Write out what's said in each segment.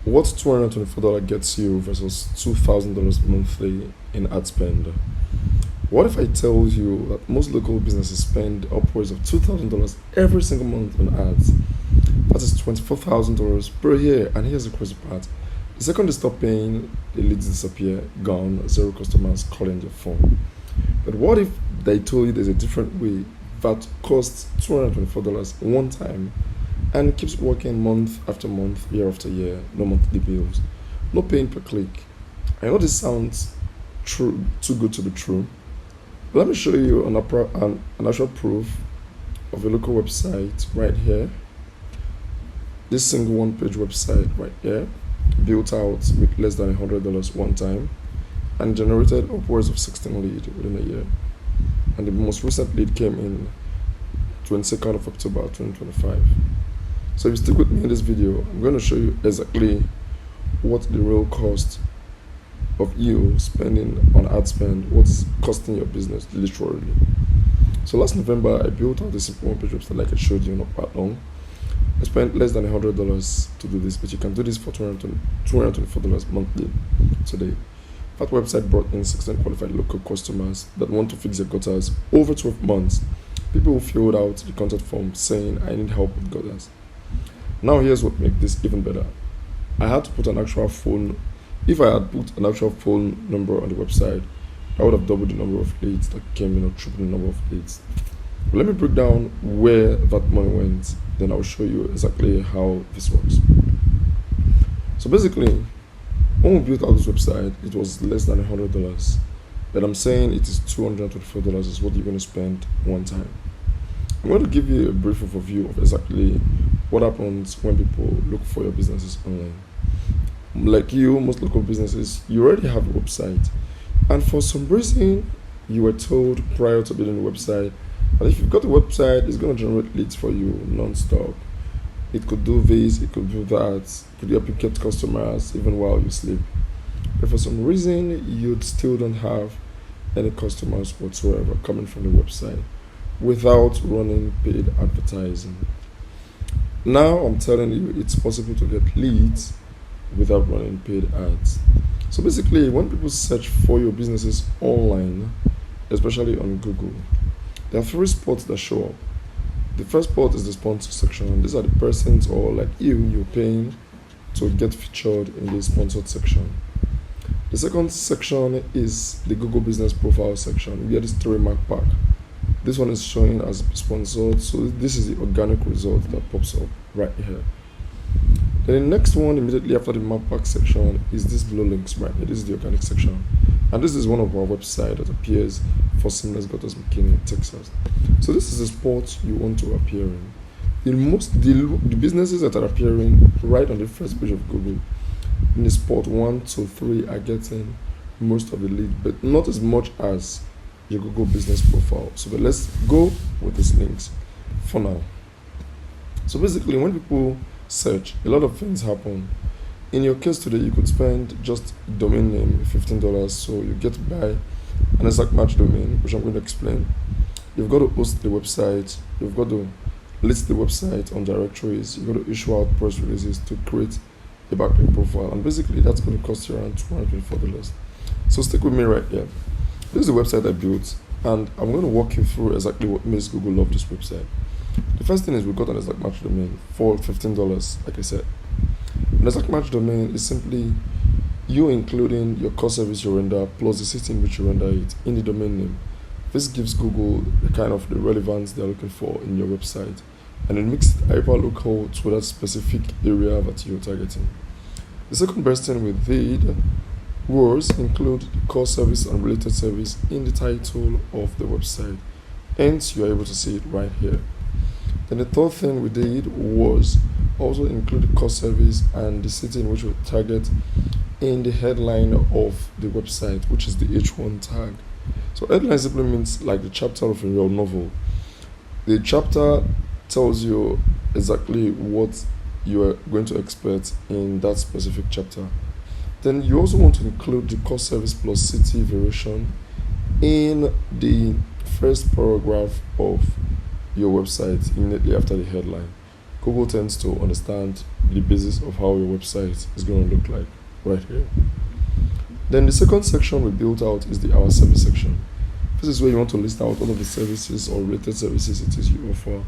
What $224 gets you versus $2,000 monthly in ad spend? What if I tell you that most local businesses spend upwards of $2,000 every single month on ads? That is $24,000 per year. And here's the crazy part. The second they stop paying, the leads disappear, gone, zero customers calling your phone. But what if they told you there's a different way that costs $224 one time and it keeps working month after month, year after year, no monthly bills, no paying per click? I know this sounds true, too good to be true. But let me show you an actual proof of a local website right here. This single one-page website right here, built out with less than $100 one time, and generated upwards of 16 leads within a year. And the most recent lead came in 22nd of October 2025. So if you stick with me in this video, I'm going to show you exactly what the real cost of you spending on ad spend, what's costing your business literally. So last November, I built out this simple one-page website like I showed you not that long. I spent less than $100 to do this, but you can do this for $224 monthly today. That website brought in 16 qualified local customers that want to fix their gutters over 12 months. People who filled out the contact form saying, I need help with gutters. Now here's what makes this even better. I had to put an actual phone. If I had put an actual phone number on the website, I would have doubled the number of leads that came in or tripled the number of leads. But let me break down where that money went, then I'll show you exactly how this works. So basically, when we built out this website, it was less than $100, but I'm saying it is $224 is what you're going to spend one time. I'm going to give you a brief overview of exactly what happens when people look for your businesses online. Like you, most local businesses, you already have a website, and for some reason, you were told prior to building the website that if you've got a website, it's going to generate leads for you non-stop. It could do this, it could do that, it could help you get customers even while you sleep. But for some reason, you still don't have any customers whatsoever coming from the website without running paid advertising. Now I'm telling you it's possible to get leads without running paid ads. So basically, when people search for your businesses online, especially on Google, there are three spots that show up. The first spot is the sponsor section, and these are the persons or like you're paying to get featured in the sponsored section. The second section is the Google Business Profile section. We get this 3-mark pack. This one is showing as sponsored, so this is the organic result that pops up right here. Then the next one immediately after the map pack section is this below links right here. This is the organic section, and this is one of our websites that appears for Seamless Gutters McKinney, Texas. So this is a spot you want to appear in. The businesses that are appearing right on the first page of Google in the spot 1 to 3 are getting most of the lead, but not as much as your Google Business Profile. So but let's go with these links for now. So basically, when people search, a lot of things happen. In your case today, you could spend just domain name $15, so you get to buy an exact match domain, which I'm going to explain. You've got to host the website, you've got to list the website on directories, you've got to issue out press releases to create a backlink profile, and basically that's going to cost you around $224. So stick with me right here. This is the website I built, and I'm going to walk you through exactly what makes Google love this website. The first thing is we got an exact match domain for $15, like I said. An exact match domain is simply you including your core service you render plus the city in which you render it in the domain name. This gives Google the kind of the relevance they're looking for in your website, and it makes it hyper local to that specific area that you're targeting. The second best thing we did was include the core service and related service in the title of the website, hence you're able to see it right here. Then the third thing we did was also include the core service and the city in which we target in the headline of the website, which is the H1 tag. So headline simply means like the chapter of your novel. The chapter tells you exactly what you are going to expect in that specific chapter. Then you also want to include the core service plus city variation in the first paragraph of your website immediately after the headline. Google tends to understand the basis of how your website is going to look like right here. Then the second section we built out is the Our Service section. This is where you want to list out all of the services or related services it is you offer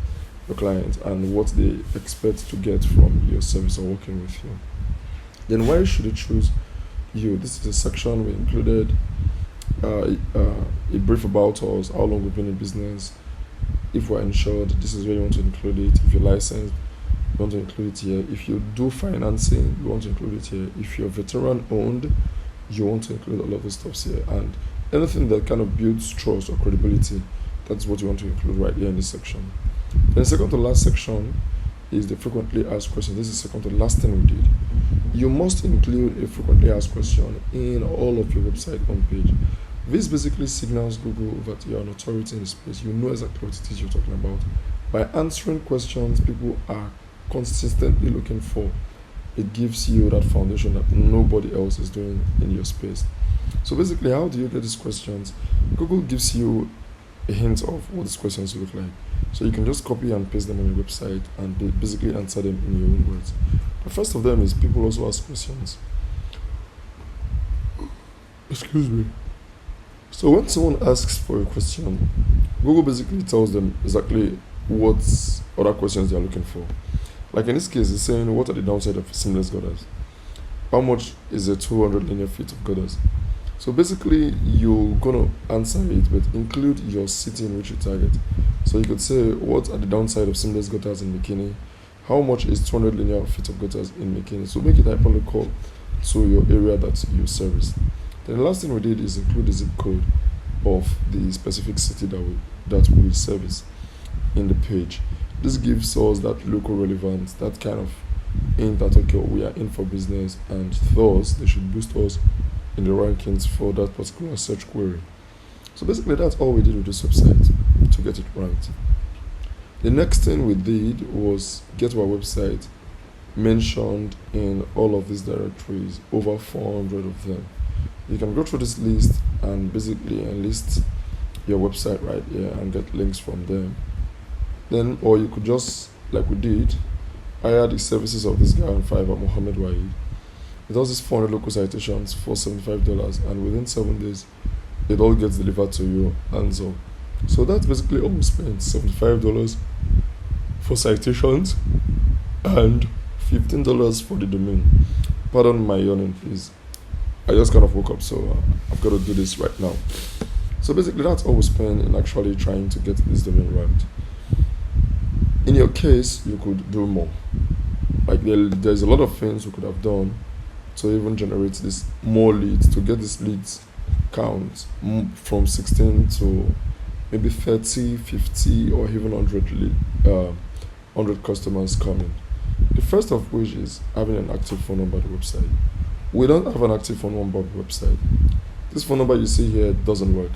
your client and what they expect to get from your service or working with you. Then why should they choose you? This is a section we included a brief about us, how long we've been in business, if we're insured, this is where you want to include it. If you're licensed, you want to include it here. If you do financing, you want to include it here. If you're veteran owned, you want to include all of the stuff here. And anything that kind of builds trust or credibility, that's what you want to include right here in this section. Then second to last section is the frequently asked questions. This is second to last thing we did. You must include a frequently asked question in all of your website homepage. This basically signals Google that you are an authority in the space. You know exactly what it is you're talking about. By answering questions people are consistently looking for, it gives you that foundation that nobody else is doing in your space. So basically, how do you get these questions? Google gives you a hint of what these questions look like. So you can just copy and paste them on your website and basically answer them in your own words. The first of them is people also ask questions. Excuse me. So when someone asks for a question, Google basically tells them exactly what other questions they are looking for. Like in this case, it's saying what are the downside of seamless gutters? How much is a 200 linear feet of gutters? So basically, you're gonna answer it, but include your city in which you target. So you could say, what are the downside of seamless gutters in McKinney? How much is 200 linear feet of gutters in McKinney? So make it hyperlocal to your area that you service. Then the last thing we did is include the zip code of the specific city that we service in the page. This gives us that local relevance, that kind of in that okay, we are in for business, and thus they should boost us in the rankings for that particular search query. So basically that's all we did with this website to get it ranked. The next thing we did was get our website mentioned in all of these directories, over 400 of them. You can go through this list and basically enlist your website right here and get links from them. Then, or you could just, like we did, hire the services of this guy on Fiverr, Mohammed Waheed. It does this 400 local citations for $75, and within 7 days, it all gets delivered to you and so. So that's basically all we spent, $75 for citations and $15 for the domain. Pardon my yawning, please. I just kind of woke up, so I've got to do this right now. So basically, that's all we spend in actually trying to get this domain ranked. In your case, you could do more. Like there's a lot of things we could have done to even generate this more leads, to get this leads count from 16 to maybe 30, 50, or even 100 customers coming. The first of which is having an active phone number on the website. We don't have an active phone number on the website. This phone number you see here doesn't work.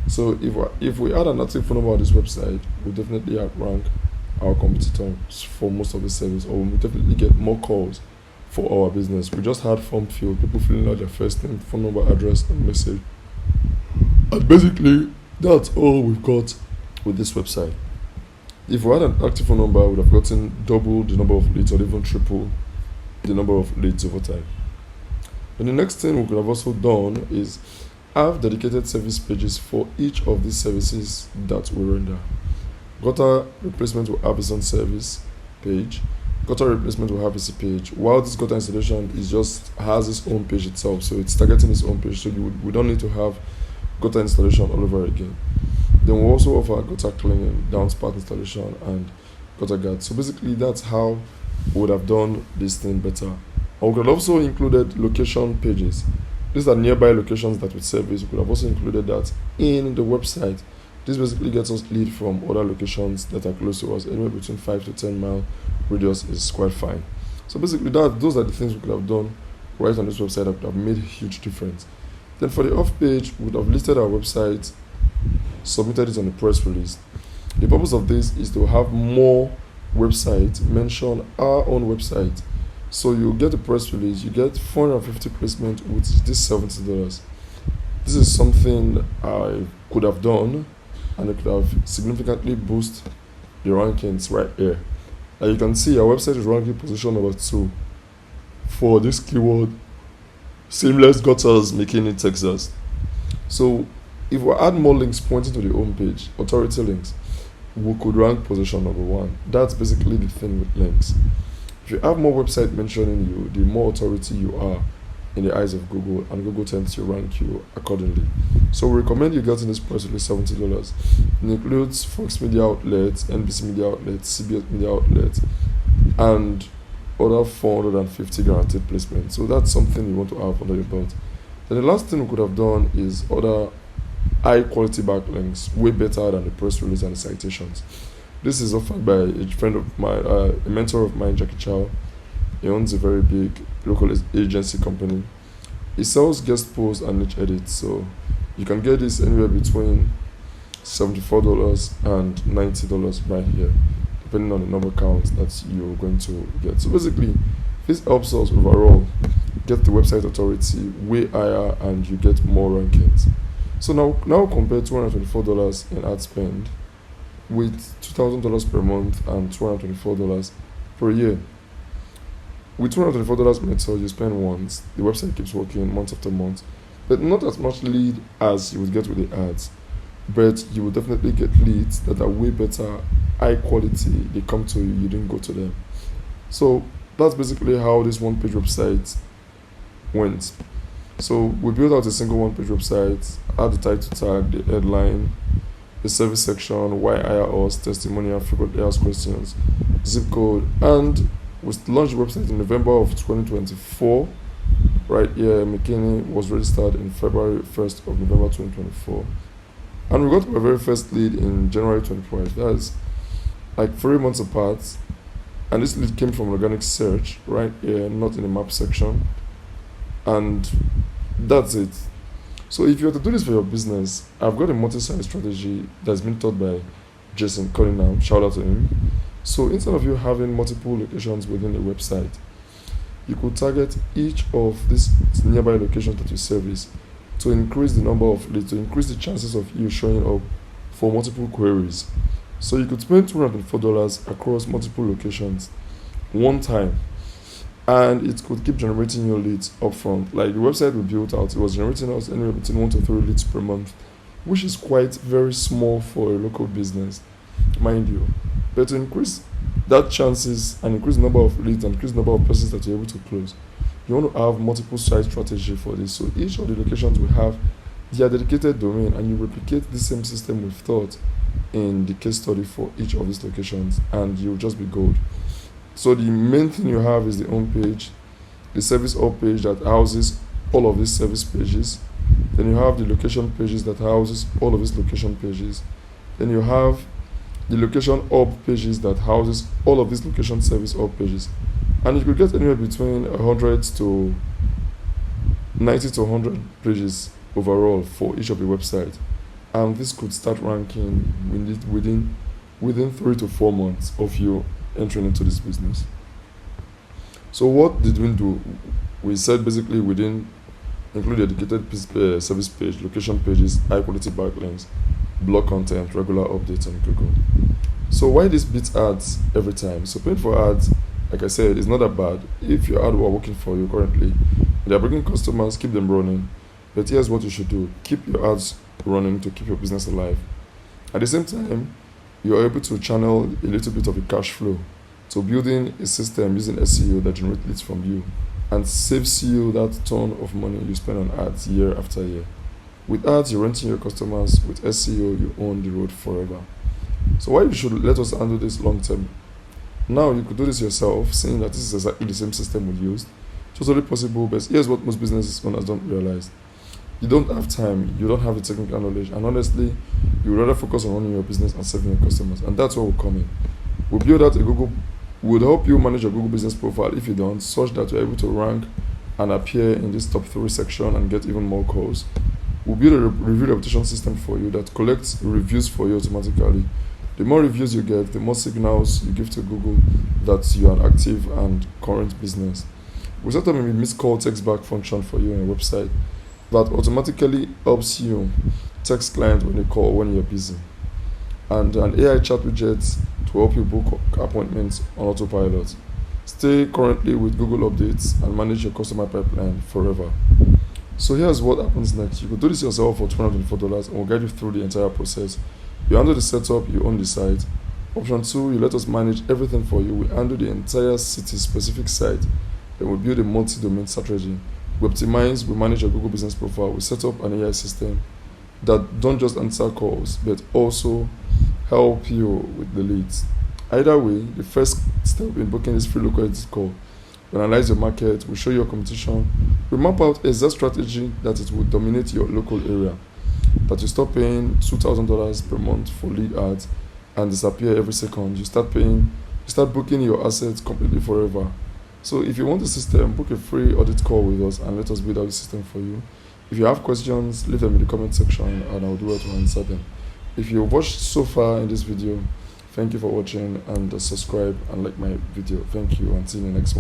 So if we add an active phone number on this website, we'll definitely outrank our competitors for most of the service, or we'll definitely get more calls for our business. We just had form filled, people filling out their first name, phone number, address, and message. And basically, that's all we've got with this website. If we had an active phone number, we would have gotten double the number of leads or even triple the number of leads over time. And the next thing we could have also done is have dedicated service pages for each of these services that we render. Gutter replacement will have its own service page. Gutter replacement will have its page. While this gutter installation has its own page itself, so it's targeting its own page. So we don't need to have gutter installation all over again. Then we also offer gutter cleaning, downspout installation, and gutter guard. So basically, that's how we would have done this thing better. And we could have also included location pages. These are nearby locations that we service. We could have also included that in the website. This basically gets us lead from other locations that are close to us. Anywhere between 5 to 10 mile radius is quite fine. So basically, those are the things we could have done right on this website that would have made a huge difference. Then for the off page, we would have listed our website, submitted it on the press release. The purpose of this is to have more websites mention our own website. So you get a press release, you get 450 placement with this $70. This is something I could have done, and it could have significantly boosted the rankings right here. And you can see our website is ranking position number 2 for this keyword, seamless gutters making in Texas. So if we add more links pointing to the home page, authority links, we could rank position number 1. That's basically the thing with links. If you have more website mentioning you, the more authority you are in the eyes of Google, and Google tends to rank you accordingly. So we recommend you getting this price with $70. It includes Fox Media outlets, NBC Media outlets, CBS Media outlets, and other 450 guaranteed placements. So that's something you want to have under your belt. Then the last thing we could have done is other high quality backlinks, way better than the press release and the citations. This is offered by a friend of mine, a mentor of mine, Jackie Chow. He owns a very big local agency company. He sells guest posts and niche edits, so you can get this anywhere between $74 and $90 right here, depending on the number of counts that you're going to get. So basically, this helps us overall get the website authority way higher, and you get more rankings. So now compare $224 in ad spend with $2,000 per month and $224 per year. With $224 method, you spend once, the website keeps working month after month, but not as much lead as you would get with the ads. But you will definitely get leads that are way better, high quality. They come to you, you didn't go to them. So that's basically how this one-page website went. So we built out a single one-page website, add the title tag, the headline, the service section, why hire us, testimonial, frequently asked questions, zip code, and we launched the website in November of 2024. Right here, McKinney was registered in February 1st of November 2024. And we got our very first lead in January 25. That's like 3 months apart. And this lead came from organic search, right here, not in the map section. And that's it. So if you were to do this for your business, I've got a multi-site strategy that's been taught by Jason Cunningham. Shout out to him. So instead of you having multiple locations within the website, you could target each of these nearby locations that you service to increase the number of leads, to increase the chances of you showing up for multiple queries. So you could spend $204 across multiple locations one time, and it could keep generating your leads upfront. Like the website we built out, it was generating us anywhere between 1 to 3 leads per month, which is quite very small for a local business, mind you. But to increase that chances and increase the number of leads and increase the number of persons that you're able to close, you want to have multiple site strategy for this. So each of the locations we have their dedicated domain, and you replicate the same system we've taught in the case study for each of these locations, and you'll just be gold. So the main thing you have is the home page, the service hub page that houses all of these service pages. Then you have the location pages that houses all of these location pages. Then you have the location hub pages that houses all of these location service hub pages. And you could get anywhere between 100 to 90 to 100 pages overall for each of the websites. And this could start ranking within 3 to 4 months of you entering into this business. So what did we do? We said basically we didn't include a dedicated service page, location pages, high quality backlinks, blog content, regular updates on Google. So why this beats ads every time? So paying for ads, like I said, is not that bad. If your ad were working for you currently, they are bringing customers, keep them running. But here's what you should do: keep your ads running to keep your business alive. At the same time, you are able to channel a little bit of the cash flow to building a system using SEO that generates leads from you and saves you that ton of money you spend on ads year after year. With ads, you're renting your customers. With SEO, you own the road forever. So why you should let us handle this long term? Now you could do this yourself, seeing that this is exactly the same system we used. Totally possible, but here's what most business owners don't realize. You don't have time, you don't have the technical knowledge, and honestly, you would rather focus on running your business and serving your customers, and that's where we'll come in. We'll build out a Google, we'll help you manage your Google business profile if you don't, such that you're able to rank and appear in this top 3 section and get even more calls. We'll build a review reputation system for you that collects reviews for you automatically. The more reviews you get, the more signals you give to Google that you are an active and current business. We'll set up a missed call text back function for you on your website that automatically helps you text clients when they call when you're busy. And an AI chat widget to help you book appointments on autopilot. Stay currently with Google Updates and manage your customer pipeline forever. So here's what happens next. You could do this yourself for $224 and we'll guide you through the entire process. You handle the setup, you own the site. Option 2, you let us manage everything for you. We handle the entire city-specific site. Then we build a multi-domain strategy. We optimize, we manage your Google business profile. We set up an AI system that don't just answer calls, but also help you with the leads. Either way, the first step in booking this free local edit call, we analyze your market, we show your competition, we map out exact strategy that it will dominate your local area, that you stop paying $2,000 per month for lead ads and disappear every second. You start booking your assets completely forever. So if you want the system, book a free audit call with us and let us build out the system for you. If you have questions, leave them in the comment section and I'll do well to answer them. If you've watched so far in this video, thank you for watching, and subscribe and like my video. Thank you and see you in the next one.